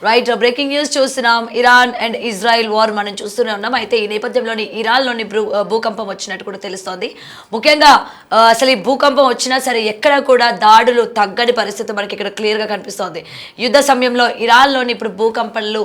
Right breaking news చూస్తున్నాం. Iran and Israel war మనం చూస్తూనే ఉన్నాం. అయితే ఈ నేపథ్యంలోని ఇరాన్లోని భూకంపం వచ్చినట్టు కూడా తెలుస్తోంది. ముఖ్యంగా అసలు ఈ భూకంపం వచ్చినా సరే ఎక్కడ కూడా దాడులు తగ్గని పరిస్థితి మనకి ఇక్కడ క్లియర్గా కనిపిస్తోంది. యుద్ధ సమయంలో ఇరాన్లోని ఇప్పుడు భూకంపాలు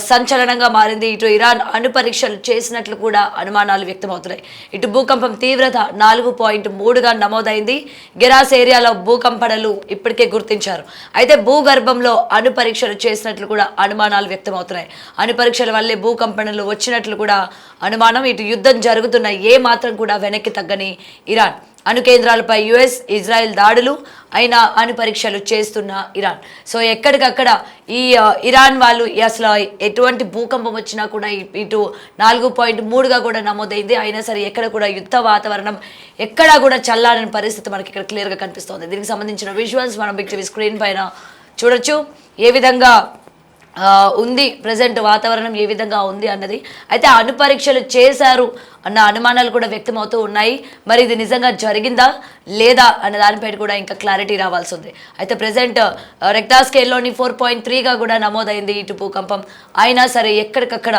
సంచలనంగా మారింది. ఇటు ఇరాన్ అణు పరీక్షలు చేసినట్లు కూడా అనుమానాలు వ్యక్తమవుతున్నాయి. ఇటు భూకంపం తీవ్రత 4.3గా నమోదైంది. గెరాస్ ఏరియాలో భూకంపనలు ఇప్పటికే గుర్తించారు. అయితే భూగర్భంలో అణు పరీక్షలు చేసినట్లు కూడా అనుమానాలు వ్యక్తమవుతున్నాయి. అణు పరీక్షల వల్లే భూకంపనలు వచ్చినట్లు కూడా అనుమానం. ఇటు యుద్ధం జరుగుతున్న ఏ మాత్రం కూడా వెనక్కి తగ్గని ఇరాన్ అణు కేంద్రాలపై యుఎస్ ఇజ్రాయెల్ దాడులు అయినా అణు పరీక్షలు చేస్తున్న ఇరాన్. సో ఎక్కడికక్కడ ఈ ఇరాన్ వాళ్ళు అసలు ఎటువంటి భూకంపం వచ్చినా కూడా ఇటు 4.3గా కూడా నమోదైంది. అయినా సరే ఎక్కడ కూడా యుద్ధ వాతావరణం ఎక్కడా కూడా చల్లారని పరిస్థితి మనకి ఇక్కడ క్లియర్గా కనిపిస్తోంది. దీనికి సంబంధించిన విజువల్స్ మనం బిగ్ టీవీ స్క్రీన్ పైన చూడొచ్చు. ఏ విధంగా ఉంది ప్రజెంట్ వాతావరణం ఏ విధంగా ఉంది అన్నది. అయితే అణు పరీక్షలు చేశారు అన్న అనుమానాలు కూడా వ్యక్తమవుతూ ఉన్నాయి. మరి ఇది నిజంగా జరిగిందా లేదా అన్న దానిపై కూడా ఇంకా క్లారిటీ రావాల్సి ఉంది. అయితే ప్రజెంట్ రెక్టార్ స్కేల్లోని 4.3గా కూడా నమోదైంది ఇటు భూకంపం. అయినా సరే ఎక్కడికక్కడ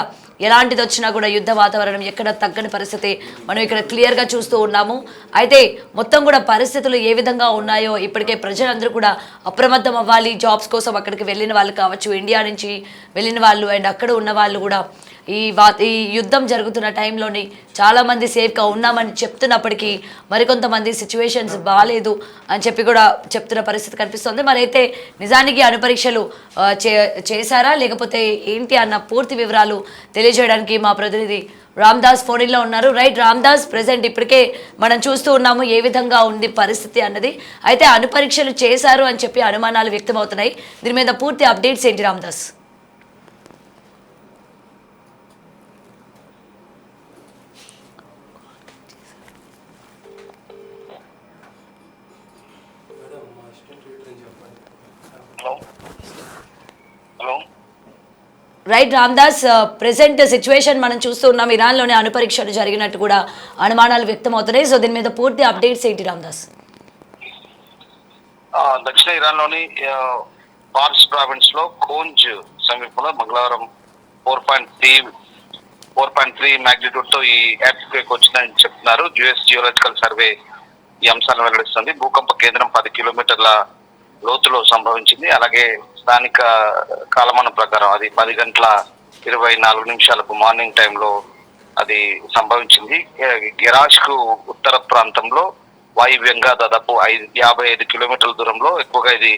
ఎలాంటిది వచ్చినా కూడా యుద్ధ వాతావరణం ఎక్కడ తగ్గని పరిస్థితి మనం ఇక్కడ క్లియర్గా చూస్తూ ఉన్నాము. అయితే మొత్తం కూడా పరిస్థితులు ఏ విధంగా ఉన్నాయో ఇప్పటికే ప్రజలందరూ కూడా అప్రమత్తం అవ్వాలి. జాబ్స్ కోసం అక్కడికి వెళ్ళిన వాళ్ళు కావచ్చు, ఇండియా నుంచి వెళ్ళిన వాళ్ళు అండ్ అక్కడ ఉన్న వాళ్ళు కూడా ఈ యుద్ధం జరుగుతున్న టైంలోని చాలామంది సేఫ్గా ఉన్నామని చెప్తున్నప్పటికీ మరికొంతమంది సిచ్యువేషన్స్ బాగాలేదు అని చెప్పి కూడా చెప్తున్న పరిస్థితి కనిపిస్తుంది. మరి అయితే నిజానికి అణు పరీక్షలు చేశారా లేకపోతే ఏంటి అన్న పూర్తి వివరాలు తెలియజేయడానికి మా ప్రతినిధి రామ్దాస్ ఫోన్లో ఉన్నారు. రైట్ రామ్దాస్, ప్రెసెంట్ ఇప్పటికే మనం చూస్తూ ఉన్నాము ఏ విధంగా ఉంది పరిస్థితి అన్నది. అయితే అణు పరీక్షలు చేశారు అని చెప్పి అనుమానాలు వ్యక్తమవుతున్నాయి. దీని మీద పూర్తి అప్డేట్స్ ఏంటి Ramdas? Right Ramdas, present situation మనం చూస్తూ ఉన్నాం. ఇరాన్లోనే అణు పరీక్షలు జరిగినట్టు కూడా అనుమానాలు వ్యక్తమవుతున్నాయి. సో దీని మీద పూర్తి అప్డేట్స్ ఏంటి రామ్దాస్? దక్షిణ ఇరాన్లోని పార్స్ ప్రావిన్స్ లో ఖోంజ్ సమీపంలో మంగళవారం 4.3 మ్యాగ్నిట్యూడ్ తో ఈ ఎర్త్ క్వేక్ వచ్చిందని చెప్తున్నారు. యుఎస్ జియోలాజికల్ సర్వే ఈ అంశాలను వెల్లడిస్తుంది. భూకంప కేంద్రం 10 కిలోమీటర్ల లోతులో సంభవించింది. అలాగే స్థానిక కాలమానం ప్రకారం అది 10:24 మార్నింగ్ టైంలో అది సంభవించింది. గెరాష్ కు ఉత్తర ప్రాంతంలో వాయువ్యంగా దాదాపు 55 కిలోమీటర్ల దూరంలో, ఎక్కువగా ఇది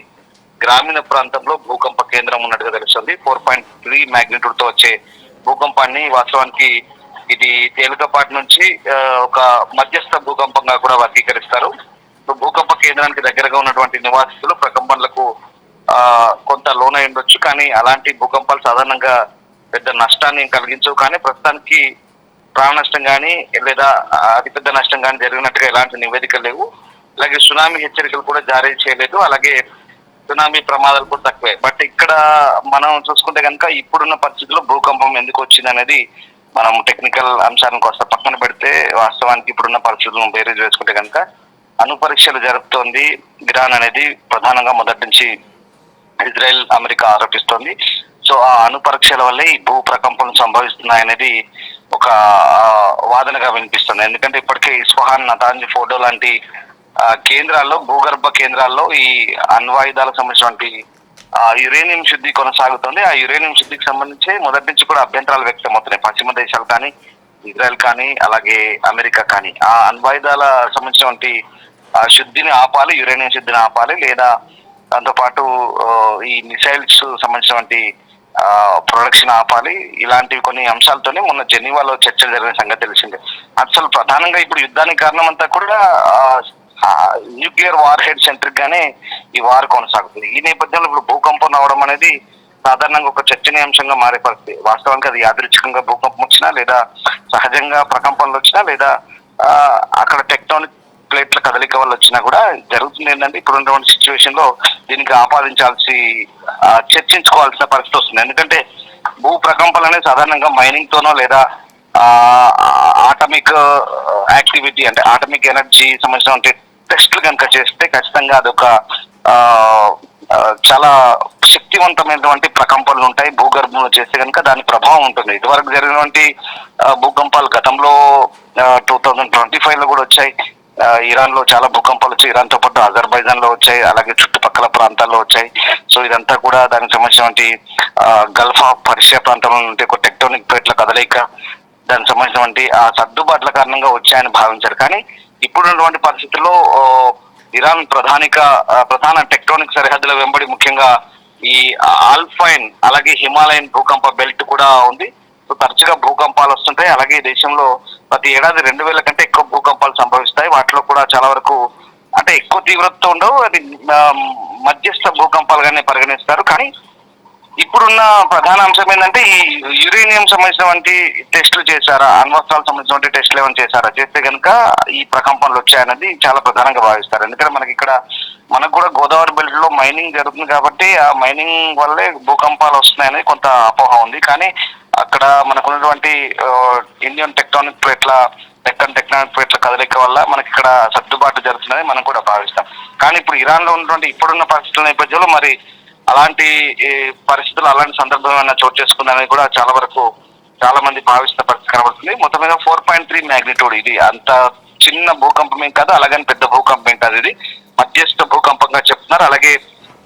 గ్రామీణ ప్రాంతంలో భూకంప కేంద్రం ఉన్నట్టుగా తెలుస్తుంది. 4.3 మ్యాగ్నిట్యూడ్ తో వచ్చే భూకంపాన్ని వాస్తవానికి ఇది తేలికపాటి నుంచి ఒక మధ్యస్థ భూకంపంగా కూడా వర్గీకరిస్తారు. భూకంప కేంద్రానికి దగ్గరగా ఉన్నటువంటి నివాసితులు ప్రకంపనలకు కొంత లోనై ఉండొచ్చు, కానీ అలాంటి భూకంపాలు సాధారణంగా పెద్ద నష్టాన్ని కలిగించవు. కానీ ప్రస్తుతానికి ప్రాణ నష్టం కానీ లేదా అతిపెద్ద నష్టం కానీ జరిగినట్టుగా ఎలాంటి నివేదికలు లేవు. అలాగే సునామీ హెచ్చరికలు కూడా జారీ చేయలేదు. అలాగే సునామీ ప్రమాదాలు కూడా తక్కువే. బట్ ఇక్కడ మనం చూసుకుంటే కనుక ఇప్పుడున్న పరిస్థితుల్లో భూకంపం ఎందుకు వచ్చింది అనేది మనం టెక్నికల్ అంశాలను కాస్త పక్కన పెడితే వాస్తవానికి ఇప్పుడున్న పరిస్థితులను బేరీజ్ వేసుకుంటే కనుక అణు పరీక్షలు జరుపుతోంది ఇరాన్ అనేది ప్రధానంగా మొదటి నుంచి ఇజ్రాయెల్ అమెరికా ఆరోపిస్తోంది. సో ఆ అణు పరీక్షల వల్లే ఈ భూ ప్రకంపనలు సంభవిస్తున్నాయనేది ఒక వాదనగా వినిపిస్తుంది. ఎందుకంటే ఇప్పటికే ఇస్ఫహాన్, నతాంజ్, ఫోటో లాంటి కేంద్రాల్లో, భూగర్భ కేంద్రాల్లో ఈ అణ్వాయుధాలకు సంబంధించినటువంటి యురేనియం శుద్ధి కొనసాగుతుంది. ఆ యురేనియం శుద్ధికి సంబంధించి మొదటి నుంచి కూడా అభ్యంతరాలు వ్యక్తమవుతున్నాయి. పశ్చిమ దేశాలు కానీ, ఇజ్రాయెల్ కానీ, అలాగే అమెరికా కానీ ఆ అణ్వాయుధాల సంబంధించినటువంటి శుద్ధిని ఆపాలి, యురేనియం శుద్ధిని ఆపాలి, లేదా దాంతోపాటు ఈ మిసైల్స్ సంబంధించినటువంటి ప్రొడక్షన్ ఆపాలి. ఇలాంటివి కొన్ని అంశాలతోనే మొన్న జెనీవాలో చర్చలు జరిగిన సంగతి తెలిసిందే. అసలు ప్రధానంగా ఇప్పుడు యుద్ధానికి కారణం అంతా కూడా న్యూక్లియర్ వార్ హెడ్ సెంట్రిక్ గానే ఈ వార్ కొనసాగుతుంది. ఈ నేపథ్యంలో ఇప్పుడు భూకంపం రావడం అనేది సాధారణంగా ఒక చర్చనీయాంశంగా మారే పరిస్థితి. వాస్తవానికి అది యాదృచ్ఛికంగా భూకంపం వచ్చినా, లేదా సహజంగా ప్రకంపనలు వచ్చినా, లేదా అక్కడ టెక్టానిక్ ప్లేట్ల కదలిక వల్ల వచ్చినా కూడా జరుగుతుంది. ఏంటంటే ఇప్పుడు ఉన్నటువంటి సిచ్యువేషన్ లో దీనికి చర్చించుకోవాల్సిన పరిస్థితి వస్తుంది. ఎందుకంటే భూ ప్రకంపనలు అనేది సాధారణంగా మైనింగ్ తోనో లేదా ఆటమిక్ యాక్టివిటీ అంటే ఆటమిక్ ఎనర్జీ సంబంధించిన టెస్టులు కనుక చేస్తే ఖచ్చితంగా అదొక చాలా శక్తివంతమైనటువంటి ప్రకంపనలు ఉంటాయి భూగర్భంలో చేస్తే కనుక దాని ప్రభావం ఉంటుంది. ఇదివరకు జరిగినటువంటి భూకంపాలు గతంలో 2025 లో కూడా వచ్చాయి. ఇరాన్ లో చాలా భూకంపాలు వచ్చాయి. ఇరాన్ తో పాటు అజర్బైజాన్ లో వచ్చాయి, అలాగే చుట్టుపక్కల ప్రాంతాల్లో వచ్చాయి. సో ఇదంతా కూడా దానికి సంబంధించినటువంటి గల్ఫ్ ఆఫ్ పర్షియా ప్రాంతంలో ఉంటే ఒక టెక్టోనిక్ ప్లేట్ల కదలిక, దానికి సంబంధించినటువంటి ఆ సర్దుబాట్ల కారణంగా వచ్చాయని భావించారు. కానీ ఇప్పుడున్నటువంటి పరిస్థితుల్లో ఇరాన్ ప్రధాన టెక్టోనిక్ సరిహద్దుల వెంబడి ముఖ్యంగా ఈ ఆల్పైన్ అలాగే హిమాలయన్ భూకంప బెల్ట్ కూడా ఉంది. సో తరచుగా భూకంపాలు వస్తుంటాయి. అలాగే ఈ దేశంలో ప్రతి ఏడాది 2000 కంటే ఎక్కువ భూకంపాలు సంభవిస్తాయి. వాటిలో కూడా చాలా వరకు అంటే ఎక్కువ తీవ్రతతో ఉండవు, అది మధ్యస్థ భూకంపాలుగానే పరిగణిస్తారు. కానీ ఇప్పుడున్న ప్రధాన అంశం ఏంటంటే ఈ యురేనియం సంబంధించినటువంటి టెస్టులు చేశారా, అణ్వస్త్రాలకు సంబంధించినటువంటి టెస్టులు ఏమైనా చేశారా, చేస్తే కనుక ఈ ప్రకంపనలు వచ్చాయన్నది చాలా ప్రధానంగా భావిస్తారు. ఎందుకంటే మనకు కూడా గోదావరి బెల్ట్ లో మైనింగ్ జరుగుతుంది కాబట్టి ఆ మైనింగ్ వల్లే భూకంపాలు వస్తున్నాయని కొంత అపోహ ఉంది. కానీ అక్కడ మనకున్నటువంటి ఇండియన్ టెక్టానిక్ ప్లేట్ల కదలిక వల్ల మనకి ఇక్కడ సర్దుబాటు జరుగుతుందని మనం కూడా భావిస్తాం. కానీ ఇప్పుడు ఇరాన్ లో ఉన్నటువంటి ఇప్పుడున్న పరిస్థితుల నేపథ్యంలో మరి అలాంటి పరిస్థితులు అలాంటి సందర్భం ఏమైనా చోటు చేసుకుందని కూడా చాలా మంది భావిస్తున్న పరిస్థితి కనబడుతుంది. మొత్తం మీద 4.3 మ్యాగ్నిట్యూడ్, ఇది అంత చిన్న భూకంపం ఏం కాదు, అలాగని పెద్ద భూకంపం ఏం కాదు, ఇది మధ్యస్థ భూకంపంగా చెప్తున్నారు. అలాగే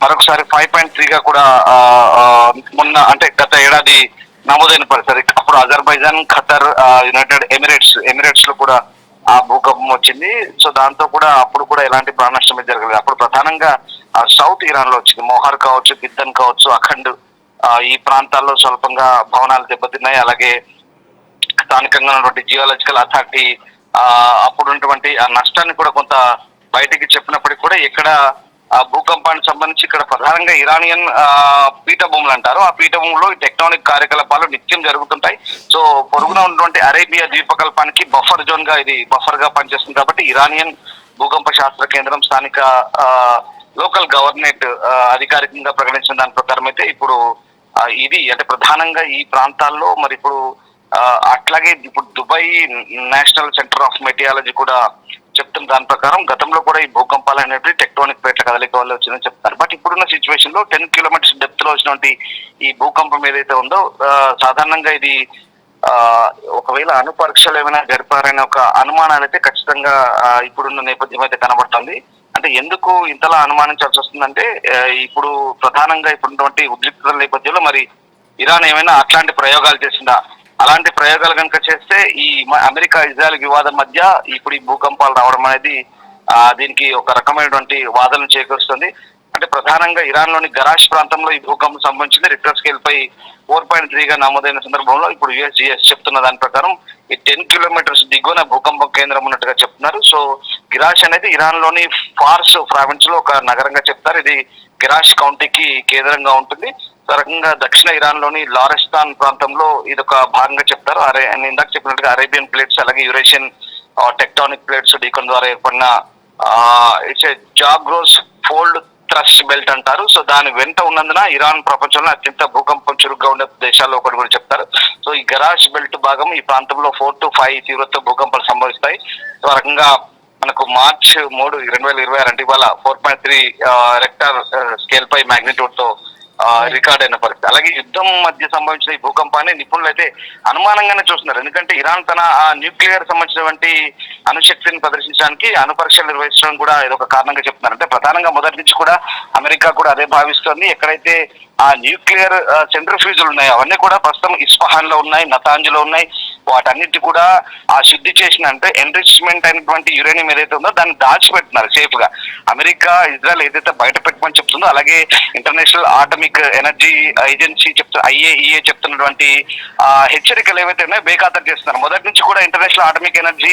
మరొకసారి 5.3గా కూడా మొన్న అంటే గత ఏడాది నమోదైన పరిస్థితి. అప్పుడు అజర్బైజాన్, ఖతర్, యునైటెడ్ ఎమిరేట్స్ లో కూడా ఆ భూకంపం వచ్చింది. సో దాంతో కూడా అప్పుడు కూడా ఎలాంటి ప్రాణ నష్టం జరగలేదు. అప్పుడు ప్రధానంగా సౌత్ ఇరాన్ లో వచ్చింది. మోహార్ కావచ్చు, గిద్దన్ కావచ్చు, అఖండ్ ఈ ప్రాంతాల్లో స్వల్పంగా భవనాలు దెబ్బతిన్నాయి. అలాగే స్థానికంగా ఉన్నటువంటి జియోలాజికల్ అథారిటీ అప్పుడు ఉన్నటువంటి ఆ నష్టాన్ని కూడా కొంత బయటికి చెప్పినప్పటికీ కూడా ఇక్కడ ఆ భూకంపానికి సంబంధించి ఇక్కడ ప్రధానంగా ఇరానియన్ పీఠభూములు అంటారు. ఆ పీఠభూములో ఈ టెక్టానిక్ కార్యకలాపాలు నిత్యం జరుగుతుంటాయి. సో పొరుగున ఉన్నటువంటి అరేబియా ద్వీపకల్పానికి బఫర్ గా పనిచేస్తుంది. కాబట్టి ఇరానియన్ భూకంప శాస్త్ర కేంద్రం స్థానిక లోకల్ గవర్నమెంట్ అధికారికంగా ప్రకటించిన దాని ప్రకారం అయితే ఇప్పుడు ఇది అంటే ప్రధానంగా ఈ ప్రాంతాల్లో మరి ఇప్పుడు అట్లాగే ఇప్పుడు దుబాయ్ నేషనల్ సెంటర్ ఆఫ్ మెటియాలజీ కూడా చెప్తున్న దాని ప్రకారం గతంలో కూడా ఈ భూకంపాలు అనేవి టెక్టోనిక్ ప్లేట్ల కదలిక వల్ల వచ్చిందని చెప్తారు. బట్ ఇప్పుడున్న సిచ్యువేషన్ లో 10 కిలోమీటర్స్ డెప్త్ లో వచ్చినటువంటి ఈ భూకంపం ఏదైతే ఉందో సాధారణంగా ఇది ఒకవేళ అణుపరీక్షలు ఏమైనా జరిపారనే ఒక అనుమానాలు అయితే ఖచ్చితంగా ఇప్పుడున్న నేపథ్యం అయితే కనబడుతుంది. అంటే ఎందుకు ఇంతలా అనుమానించాల్సి వస్తుందంటే ఇప్పుడు ప్రధానంగా ఇప్పుడున్నటువంటి ఉద్రిక్తల నేపథ్యంలో మరి ఇరాన్ ఏమైనా అట్లాంటి ప్రయోగాలు చేసిందా, అలాంటి ప్రయోగాలు కనుక చేస్తే ఈ అమెరికా ఇజ్రాయెల్ వివాదం మధ్య ఇప్పుడు ఈ భూకంపాలు రావడం అనేది దీనికి ఒక రకమైనటువంటి వాదనలు చేకూరుస్తుంది. అంటే ప్రధానంగా ఇరాన్ లోని గరాష్ ప్రాంతంలో ఈ భూకంపం సంభవించింది. రిక్టర్ స్కేల్ పై 4.3గా నమోదైన సందర్భంలో ఇప్పుడు యుఎస్జిఎస్ చెప్తున్న దాని ప్రకారం ఈ 10 కిలోమీటర్స్ దిగువన భూకంపం కేంద్రం ఉన్నట్టుగా చెప్తున్నారు. సో గిరాష్ అనేది ఇరాన్ లోని ఫార్స్ ప్రావిన్స్ లో ఒక నగరంగా చెప్తారు. ఇది గిరాష్ కౌంటీకి కేంద్రంగా ఉంటుంది. రకంగా దక్షిణ ఇరాన్ లోని లారెస్తాన్ ప్రాంతంలో ఇది ఒక భాగంగా చెప్తారు. నేను ఇందాక చెప్పినట్టుగా అరేబియన్ ప్లేట్స్ అలాగే యురేషియన్ టెక్టానిక్ ప్లేట్స్ ఢీకొన ద్వారా ఏర్పడిన it's Zagros fold thrust belt అంటారు. సో దాని వెంట ఉన్నందున ఇరాన్ ప్రపంచంలో అత్యంత భూకంపం చురుగ్గా ఉండే దేశాల్లో ఒకటి కూడా చెప్తారు. సో ఈ గరాష్ బెల్ట్ భాగం ఈ ప్రాంతంలో 4 to 5 తీవ్రత భూకంపాలు సంభవిస్తాయి. సో ఆ రకంగా మనకు మార్చ్ 3, 2026 అంటే ఇవాళ 4.3 రెక్టర్ స్కేల్ పై మ్యాగ్నిట్యూడ్ తో రికార్డ్ అయిన పరిస్థితి. అలాగే యుద్ధం మధ్య సంభవించిన ఈ భూకంపాన్ని నిపుణులు అయితే అనుమానంగానే చూస్తున్నారు. ఎందుకంటే ఇరాన్ తన న్యూక్లియర్ సంబంధించినటువంటి అణుశక్తిని ప్రదర్శించడానికి అణుపరీక్షలు నిర్వహించడం కూడా ఇదొక కారణంగా చెప్తున్నారు. అంటే ప్రధానంగా మొదటి నుంచి కూడా అమెరికా కూడా అదే భావిస్తోంది. ఎక్కడైతే ఆ న్యూక్లియర్ సెంట్రిఫ్యూజులు ఉన్నాయి అవన్నీ కూడా ప్రస్తుతం ఇస్ఫహాన్ లో ఉన్నాయి, నతాంజ్లో ఉన్నాయి. వాటన్నిటి కూడా ఆ శుద్ధి చేసిన అంటే ఎన్రిచ్మెంట్ అయినటువంటి యురేనియం ఏదైతే ఉందో దాన్ని దాచిపెడుతున్నారు సేఫ్ గా. అమెరికా ఇజ్రాయెల్ ఏదైతే బయట పెట్టమని చెప్తుందో అలాగే international atomic energy agency IAEA చెప్తున్నటువంటి హెచ్చరికలు ఏవైతే ఉన్నాయో బేఖాతరు చేస్తున్నారు. మొదటి నుంచి కూడా ఇంటర్నేషనల్ ఆటమిక్ ఎనర్జీ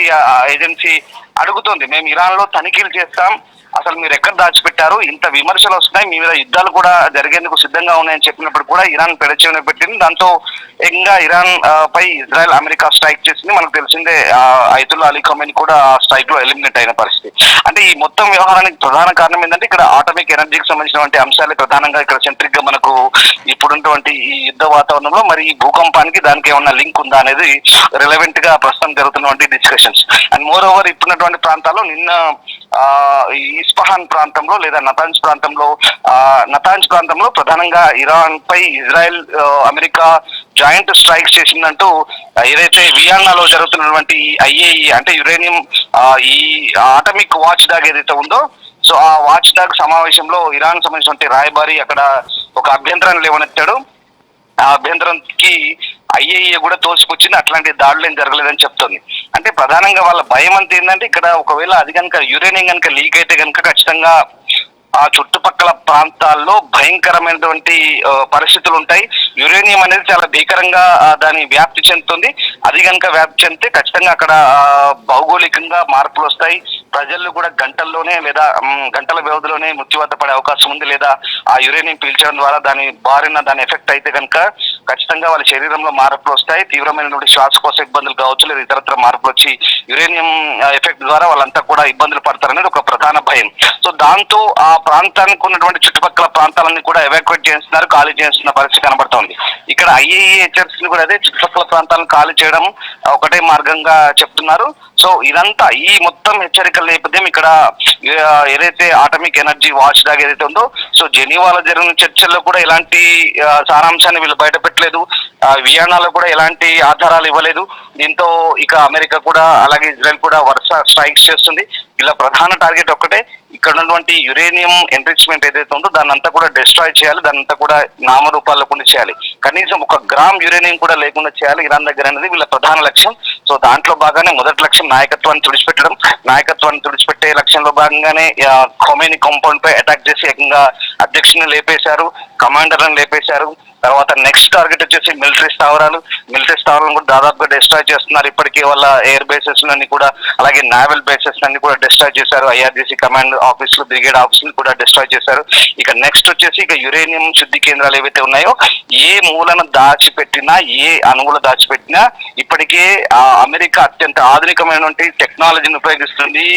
ఏజెన్సీ అడుగుతోంది, మేము ఇరాన్ లో తనిఖీలు చేస్తాం, అసలు మీరు ఎక్కడ దాచిపెట్టారు, ఇంత విమర్శలు వస్తున్నాయి, మీ మీద యుద్ధాలు కూడా జరిగేందుకు సిద్ధంగా ఉన్నాయని చెప్పినప్పుడు కూడా ఇరాన్ పెడచెవిన పెట్టింది. దాంతో ఏకంగా ఇరాన్ పై ఇజ్రాయెల్ అమెరికా స్ట్రైక్ చేసింది. మనకు తెలిసిందే అయతుల్లా అలీ ఖమేనీ కూడా స్ట్రైక్ లో ఎలిమినేట్ అయిన పరిస్థితి. అంటే ఈ మొత్తం వ్యవహారానికి ప్రధాన కారణం ఏంటంటే ఇక్కడ ఆటమిక్ ఎనర్జీకి సంబంధించినటువంటి అంశాలే ప్రధానంగా ఇక్కడ సెంట్రిక్ గా మనకు ఇప్పుడున్నటువంటి ఈ యుద్ధ వాతావరణంలో మరి ఈ భూకంపానికి దానికి ఏమన్నా లింక్ ఉందా అనేది రిలవెంట్ గా ప్రస్తుతం జరుగుతున్నటువంటి డిస్కషన్స్. అండ్ మోర్ ఓవర్ ఇప్పుడున్నటువంటి ఉన్నటువంటి ప్రాంతాల్లో నిన్న ఈ ఇస్ఫహాన్ ప్రాంతంలో లేదా నతాంజ్ ప్రాంతంలో ప్రధానంగా ఇరాన్ పై ఇజ్రాయెల్ అమెరికా జాయింట్ స్ట్రైక్స్ చేసిందంటూ ఏదైతే వియన్నాలో జరుగుతున్నటువంటి ఐఏఈ అంటే యురేనియం ఈ ఆటమిక్ వాచ్ డాగ్ ఏదైతే ఉందో, సో ఆ వాచ్ డాగ్ సమావేశంలో ఇరాన్ సంబంధించినటువంటి రాయబారి అక్కడ ఒక అభ్యంతరాన్ని లేవనెత్తాడు. ఆ అభ్యంతరంకి ఐఏఈ కూడా తోసిపుచ్చింది, అట్లాంటి దాడులు ఏం జరగలేదని చెప్తుంది. అంటే ప్రధానంగా వాళ్ళ భయం అంతా ఏంటంటే ఇక్కడ ఒకవేళ అది కనుక యురేనియం కనుక లీక్ అయితే కనుక ఖచ్చితంగా ఆ చుట్టుపక్కల ప్రాంతాల్లో భయంకరమైనటువంటి పరిస్థితులు ఉంటాయి. యురేనియం అనేది చాలా భీకరంగా దాని వ్యాప్తి చెందుతుంది. అది కనుక వ్యాప్తి చెందితే ఖచ్చితంగా అక్కడ భౌగోళికంగా మార్పులు వస్తాయి. ప్రజలు కూడా గంటల్లోనే లేదా గంటల వ్యవధిలోనే మృత్యువాత పడే అవకాశం ఉంది. లేదా ఆ యురేనియం పీల్చడం ద్వారా దాని ఎఫెక్ట్ అయితే కనుక ఖచ్చితంగా వాళ్ళ శరీరంలో మార్పులు వస్తాయి. తీవ్రమైనటువంటి శ్వాసకోశ ఇబ్బందులు కావచ్చు, లేదా ఇతరత్ర మార్పులు వచ్చి యురేనియం ఎఫెక్ట్ ద్వారా వాళ్ళంతా కూడా ఇబ్బందులు పడతారనేది ఒక ప్రధాన భయం. సో దాంతో ఆ ప్రాంతానికి ఉన్నటువంటి చుట్టుపక్కల ప్రాంతాలన్నీ కూడా ఎవాక్యుయేట్ చేస్తున్నారు, ఖాళీ చేస్తున్న పరిస్థితి కనబడుతోంది. ఇక్కడ ఐఏఈ హెచ్చరికలు కూడా అదే, చుట్టుపక్కల ప్రాంతాలను ఖాళీ చేయడం ఒకటే మార్గంగా చెప్తున్నారు. సో ఇదంతా ఈ మొత్తం హెచ్చరికల నేపథ్యం ఇక్కడ ఏదైతే ఆటమిక్ ఎనర్జీ వాచ్ డాగ్ ఏదైతే ఉందో, సో జెనీవాలో జరిగిన చర్చల్లో కూడా ఎలాంటి సారాంశాన్ని వీళ్ళు బయటపెట్టలేదు. వియన్నాలో కూడా ఎలాంటి ఆధారాలు ఇవ్వలేదు. దీంతో ఇక అమెరికా కూడా అలాగే ఇజ్రాయెల్ కూడా వరుస స్ట్రైక్స్ చేస్తుంది. ఇలా ప్రధాన టార్గెట్ ఒక్కటే, ఇక్కడ ఉన్నటువంటి యురేనియం ఎన్రిచ్మెంట్ ఏదైతే ఉందో దాన్ని అంతా కూడా డిస్ట్రాయ్ చేయాలి, దాన్ని అంతా కూడా నామరూపాల్లో కూడా చేయాలి. కనీసం 1 గ్రామ్ యురేనియం కూడా లేకుండా చేయాలి ఇరాన్ దగ్గర అనేది వీళ్ళ ప్రధాన లక్ష్యం. సో దాంట్లో భాగానే మొదటి లక్ష్యం నాయకత్వాన్ని తుడిచిపెట్టడం. నాయకత్వాన్ని తుడిచిపెట్టే లక్ష్యంలో భాగంగానే ఖొమైనీ కాంపౌండ్ పై అటాక్ చేసి ఏకంగా అధ్యక్షుని లేపేశారు, కమాండర్లను లేపేశారు. తర్వాత నెక్స్ట్ టార్గెట్ వచ్చేసి మిలిటరీ స్థావరాలను కూడా దాదాపుగా డిస్ట్రాయ్ చేస్తున్నారు. ఇప్పటికే వాళ్ళ ఎయిర్ బేసెస్ అన్ని కూడా, అలాగే నావల్ బేసెస్ అన్ని కూడా డిస్ట్రాయ్ చేశారు. ఐఆర్జీసీ కమాండ్ ఆఫీసులు, బ్రిగేడ్ ఆఫీసులు కూడా డిస్ట్రాయ్ చేశారు. ఇక నెక్స్ట్ వచ్చేసి ఇక యురేనియం శుద్ధి కేంద్రాలు ఏవైతే ఉన్నాయో, ఏ మూలను దాచిపెట్టినా, ఏ అణువులు దాచిపెట్టినా ఇప్పటికే అమెరికా అత్యంత ఆధునికమైనటువంటి టెక్నాలజీని ఉపయోగిస్తుంది.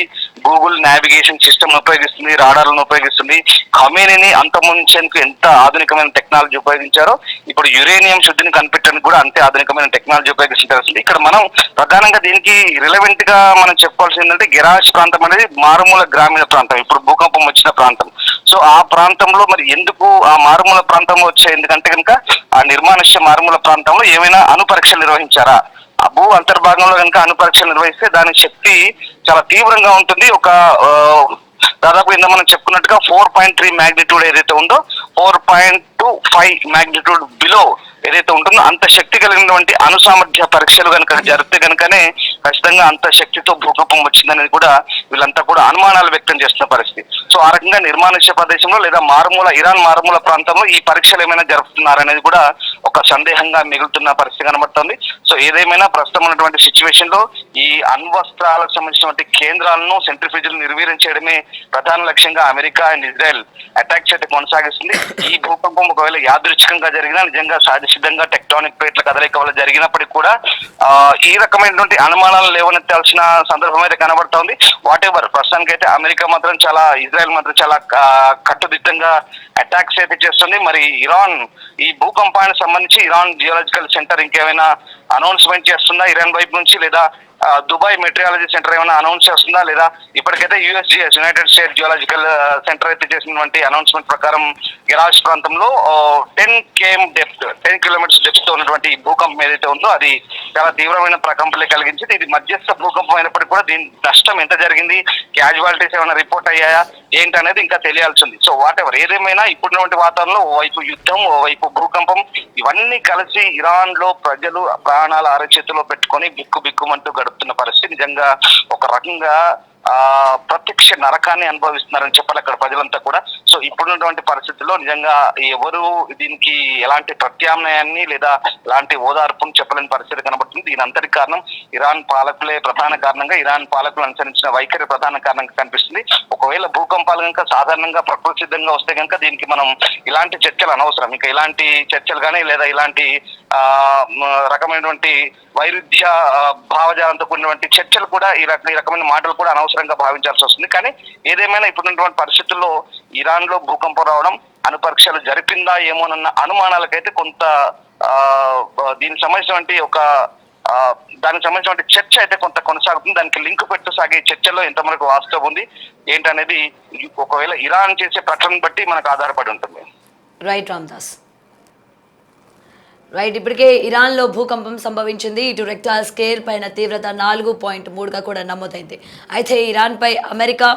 గూగుల్ నావిగేషన్ సిస్టమ్ ఉపయోగిస్తుంది, రాడార్లను ఉపయోగిస్తుంది. ఖొమైనీని అంతమొందించేందుకు ఎంత ఆధునికమైన టెక్నాలజీ ఉపయోగించారో ఇప్పుడు యురేనియం శుద్ధిని కనిపెట్టడానికి కూడా అంతే ఆధునికమైన టెక్నాలజీ ఉపయోగిస్తుంది. ఇక్కడ మనం ప్రధానంగా దీనికి రిలవెంట్ గా మనం చెప్పుకోవాల్సింది ఏంటంటే, గెరాజ్ ప్రాంతం అనేది మారుమూల గ్రామీణ ప్రాంతం, ఇప్పుడు భూకంపం వచ్చిన ప్రాంతం. సో ఆ ప్రాంతంలో మరి ఎందుకు ఆ మారుమూల ప్రాంతంలో వచ్చాయి, ఎందుకంటే కనుక ఆ నిర్మానుష్య మారుమూల ప్రాంతంలో ఏమైనా అణు పరీక్షలు నిర్వహించారా? ఆ భూ అంతర్భాగంలో కనుక అణు పరీక్షలు నిర్వహిస్తే దాని శక్తి చాలా తీవ్రంగా ఉంటుంది. ఒక దాదాపు ఇంత మనం చెప్పుకున్నట్టుగా 4.3 మ్యాగ్నిట్యూడ్ ఏదైతే ఉందో, 4.25 మ్యాగ్నిట్యూడ్ బిలో ఏదైతే ఉంటుందో అంత శక్తి కలిగినటువంటి అణు సామర్థ్య పరీక్షలు కనుక జరిగితే కనుకనే ఖచ్చితంగా అంత శక్తితో భూకంపం వచ్చిందనేది కూడా వీళ్ళంతా కూడా అనుమానాలు వ్యక్తం చేస్తున్న పరిస్థితి. సో ఆ రకంగా నిర్మానుష్య ప్రదేశంలో లేదా ఇరాన్ మారుమూల ప్రాంతంలో ఈ పరీక్షలు ఏమైనా జరుపుతున్నారనేది కూడా ఒక సందేహంగా మిగులుతున్న పరిస్థితి కనబడుతుంది. సో ఏదేమైనా ప్రస్తుతం ఉన్నటువంటి సిచ్యువేషన్ లో ఈ అణ్వస్త్రాలకు సంబంధించినటువంటి కేంద్రాలను, సెంట్రిఫ్యూజ్లను నిర్వీర్యం చేయడమే ప్రధాన లక్ష్యంగా అమెరికా అండ్ ఇజ్రాయెల్ అటాక్స్ అయితే కొనసాగిస్తుంది. ఈ భూకంపం ఒకవేళ యాదృచ్ఛికంగా జరిగినా, నిజంగా సిద్ధంగా టెక్టానిక్ ప్లేట్ల కదలిక వల్ల జరిగినప్పటికీ కూడా ఈ రకమైనటువంటి అనుమానాలు లేవనెత్తాల్సిన సందర్భం అయితే కనబడుతోంది. వాట్ ఎవర్, ప్రస్తుతానికి అయితే అమెరికా మాత్రం ఇజ్రాయెల్ మాత్రం చాలా కట్టుదిట్టంగా అటాక్స్ అయితే చేస్తుంది. మరి ఇరాన్ ఈ భూకంపానికి సంబంధించి ఇరాన్ జియోలాజికల్ సెంటర్ ఇంకేమైనా అనౌన్స్మెంట్ చేస్తుందా ఇరాన్ వైపు నుంచి, లేదా దుబాయ్ మెటీరియాలజీ సెంటర్ ఏమైనా అనౌన్స్ చేస్తుందా, లేదా ఇప్పటికైతే USGS United states geological centre అయితే చేసినటువంటి అనౌన్స్మెంట్ ప్రకారం గెరాజ్ ప్రాంతంలో 10 కిలోమీటర్స్ డెప్త్ తో ఉన్నటువంటి భూకంపం ఏదైతే ఉందో అది చాలా తీవ్రమైన ప్రకంపనలు కలిగించింది. ఇది మధ్యస్థ భూకంపం అయినప్పటికీ కూడా దీని నష్టం ఎంత జరిగింది, క్యాజువాలిటీస్ ఏమైనా రిపోర్ట్ అయ్యాయా ఏంటనేది ఇంకా తెలియాల్సి ఉంది. సో వాట్ ఎవర్, ఏదేమైనా ఇప్పుడున్నటువంటి వాతావరణంలో ఓవైపు యుద్ధం, ఓవైపు భూకంపం, ఇవన్నీ కలిసి ఇరాన్ లో ప్రజలు ప్రాణాల అరచేతిలో పెట్టుకొని బిక్కుమంటూ గడుపుతున్న పరిస్థితి నిజంగా ఒక రకంగా ప్రత్యక్ష నరకాన్ని అనుభవిస్తున్నారని చెప్పాలి అక్కడ ప్రజలంతా కూడా. సో ఇప్పుడున్నటువంటి పరిస్థితుల్లో నిజంగా ఎవరు దీనికి ఎలాంటి ప్రత్యామ్నాయాన్ని లేదా ఎలాంటి ఓదార్పును చెప్పలేని పరిస్థితి కనబడుతుంది. దీని అంతటి కారణం ఇరాన్ పాలకులే ప్రధాన కారణంగా, ఇరాన్ పాలకులు అనుసరించిన వైఖరి ప్రధాన కారణంగా కనిపిస్తుంది. ఒకవేళ భూకంపాలు కనుక సాధారణంగా ప్రకృతి సిద్ధంగా వస్తే కనుక దీనికి మనం ఇలాంటి చర్చలు అనవసరం. ఇంకా ఇలాంటి చర్చలు కానీ లేదా ఇలాంటి రకమైనటువంటి వైరుధ్య భావజాలంతో కూడినటువంటి చర్చలు కూడా ఈ రకమైన మాటలు కూడా అనవసరంగా భావించాల్సి వస్తుంది. కానీ ఏదేమైనా ఇప్పుడున్నటువంటి పరిస్థితుల్లో ఇరాన్ లో భూకంపం రావడం, అణు పరీక్షలు జరిపిందా ఏమోనన్న అనుమానాలకైతే కొంత దీనికి సంబంధించినటువంటి ఒక దానికి సంబంధించిన చర్చ అయితే కొంత కొనసాగుతుంది. దానికి లింక్ పెట్టు సాగే చర్చలో ఎంతవరకు వాస్తవం ఉంది ఏంటనేది ఒకవేళ ఇరాన్ చేసే ప్రకటన బట్టి మనకు ఆధారపడి ఉంటుంది. రైట్ రామ్దాస్. రైట్, ఇప్పటికే ఇరాన్లో భూకంపం సంభవించింది. ఇటు రెక్టార్ స్కేల్ పైన తీవ్రత 4.3గా కూడా నమోదైంది. అయితే ఇరాన్పై అమెరికా,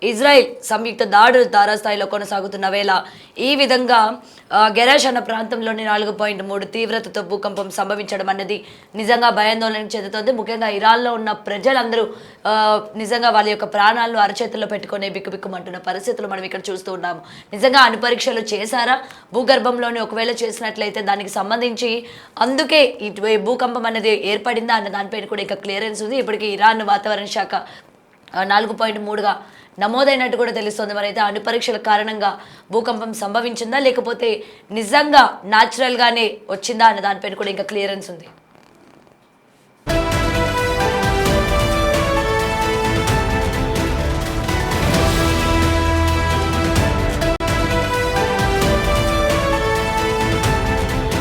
ఇజ్రాయెల్ సంయుక్త దాడులు తారాస్థాయిలో కొనసాగుతున్న వేళ ఈ విధంగా గెరాష్ అన్న ప్రాంతంలోని 4.3 తీవ్రతతో భూకంపం సంభవించడం అన్నది నిజంగా భయాందోళన చెందుతోంది. ముఖ్యంగా ఇరాన్లో ఉన్న ప్రజలందరూ నిజంగా వాళ్ళ యొక్క ప్రాణాలను అరచేతుల్లో పెట్టుకునే బిక్కుబిక్కుమంటున్న పరిస్థితులు మనం ఇక్కడ చూస్తూ ఉన్నాము. నిజంగా అణుపరీక్షలు చేశారా భూగర్భంలోని? ఒకవేళ చేసినట్లయితే దానికి సంబంధించి అందుకే ఈ భూకంపం అనేది ఏర్పడిందా అన్న దానిపైన కూడా ఇంకా క్లియరెన్స్ ఉంది. ఇప్పటికీ ఇరాన్ వాతావరణ శాఖ 4.3గా నమోదైనట్టు కూడా తెలుస్తుంది. మరి అయితే అణుపరీక్షల కారణంగా భూకంపం సంభవించిందా లేకపోతే నిజంగా న్యాచురల్గానే వచ్చిందా అన్న దానిపైన కూడా ఇంకా క్లియరెన్స్ ఉంది.